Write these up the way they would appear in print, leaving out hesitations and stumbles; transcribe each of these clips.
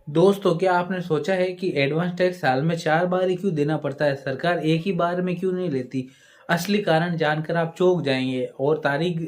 दोस्तों, क्या आपने सोचा है कि एडवांस टैक्स साल में 4 बार ही क्यों देना पड़ता है? सरकार एक ही बार में क्यों नहीं लेती? असली कारण जानकर आप चौंक जाएंगे और तारीख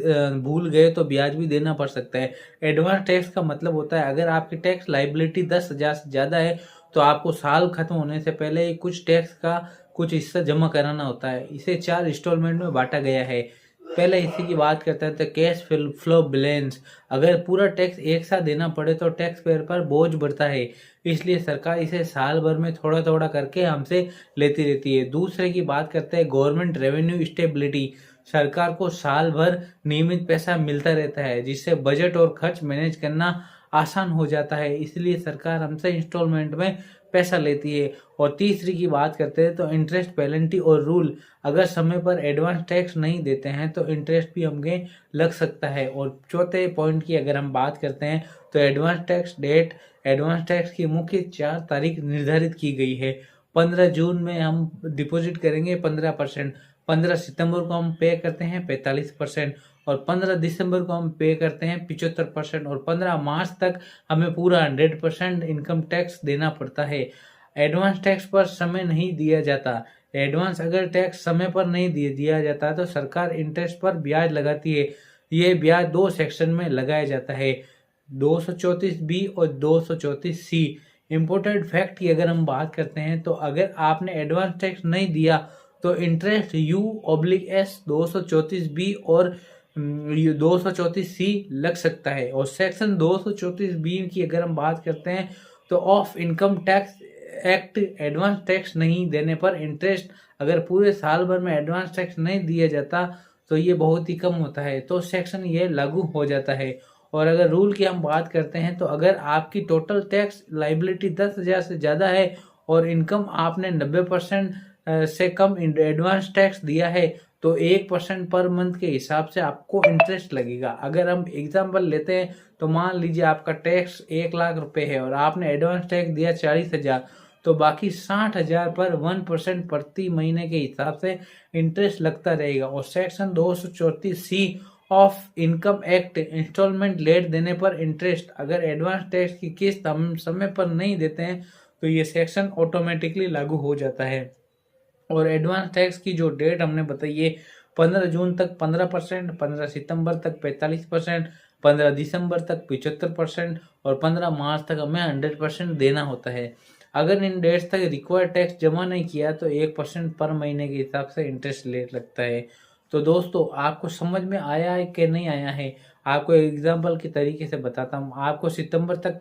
भूल गए तो ब्याज भी देना पड़ सकता है। एडवांस टैक्स का मतलब होता है अगर आपकी टैक्स लायबिलिटी 10,000 से ज़्यादा है तो आपको साल खत्म होने से पहले ही कुछ टैक्स का कुछ हिस्सा जमा कराना होता है। इसे 4 इंस्टॉलमेंट में बांटा गया है। पहले इसी की बात करते हैं तो कैश फ्लो बैलेंस। अगर पूरा टैक्स एक साथ देना पड़े तो टैक्स पेयर पर बोझ बढ़ता है, इसलिए सरकार इसे साल भर में थोड़ा थोड़ा करके हमसे लेती रहती है। दूसरे की बात करते हैं गवर्नमेंट रेवेन्यू स्टेबिलिटी। सरकार को साल भर नियमित पैसा मिलता रहता है जिससे बजट और खर्च मैनेज करना आसान हो जाता है, इसलिए सरकार हमसे इंस्टॉलमेंट में पैसा लेती है। और तीसरी की बात करते हैं तो इंटरेस्ट पेनल्टी और रूल। अगर समय पर एडवांस टैक्स नहीं देते हैं तो इंटरेस्ट भी हमें लग सकता है। और चौथे पॉइंट की अगर हम बात करते हैं तो advance tax date. Advance tax की मुख्य 4 तारीख निर्धारित की गई है। 15 जून में हम डिपॉजिट करेंगे 15%, 15 सितंबर को हम पे करते हैं 45%, और 15 दिसंबर को हम पे करते हैं 75%, और 15 मार्च तक हमें पूरा 100% इनकम टैक्स देना पड़ता है। एडवांस टैक्स पर समय नहीं दिया जाता। एडवांस अगर टैक्स समय पर नहीं दिया जाता तो सरकार इंटरेस्ट पर ब्याज लगाती है। ये ब्याज 2 सेक्शन में लगाया जाता है, 234B और 234C। इम्पोर्टेंट फैक्ट की अगर हम बात करते हैं तो अगर आपने एडवांस टैक्स नहीं दिया तो इंटरेस्ट U/S 234B और 234C लग सकता है। और सेक्शन 234B की अगर हम बात करते हैं तो of income tax act, advance tax नहीं देने पर इंटरेस्ट। अगर पूरे साल भर में एडवांस टैक्स नहीं दिया जाता तो ये बहुत ही कम होता है, तो सेक्शन ये लागू हो जाता है। और अगर रूल की हम बात करते हैं तो अगर आपकी टोटल टैक्स लाइबिलिटी 10,000 से ज़्यादा है और इनकम आपने 90% से कम एडवांस टैक्स दिया है तो 1% पर मंथ के हिसाब से आपको इंटरेस्ट लगेगा। अगर हम एग्जाम्पल लेते हैं तो मान लीजिए आपका टैक्स 1 लाख रुपए है और आपने एडवांस टैक्स दिया 40,000, तो बाकी 60,000 पर 1% प्रति महीने के हिसाब से इंटरेस्ट लगता रहेगा। और section 234C of income act, installment late देने पर इंटरेस्ट। अगर एडवांस टैक्स की किस्त हम समय पर नहीं देते हैं तो ये सेक्शन ऑटोमेटिकली लागू हो जाता है। और एडवांस टैक्स की जो डेट हमने बताई है, 15 जून तक 15%, 15 सितंबर तक 45%, 15 दिसंबर तक 75%, और 15 मार्च तक हमें 100% देना होता है। अगर इन डेट्स तक रिक्वायर्ड टैक्स जमा नहीं किया तो 1% पर महीने के हिसाब से इंटरेस्ट रेट लगता है। तो दोस्तों, आपको समझ में आया है कि नहीं आया है? आपको एग्जाम्पल के तरीके से बताता हूँ। आपको सितंबर तक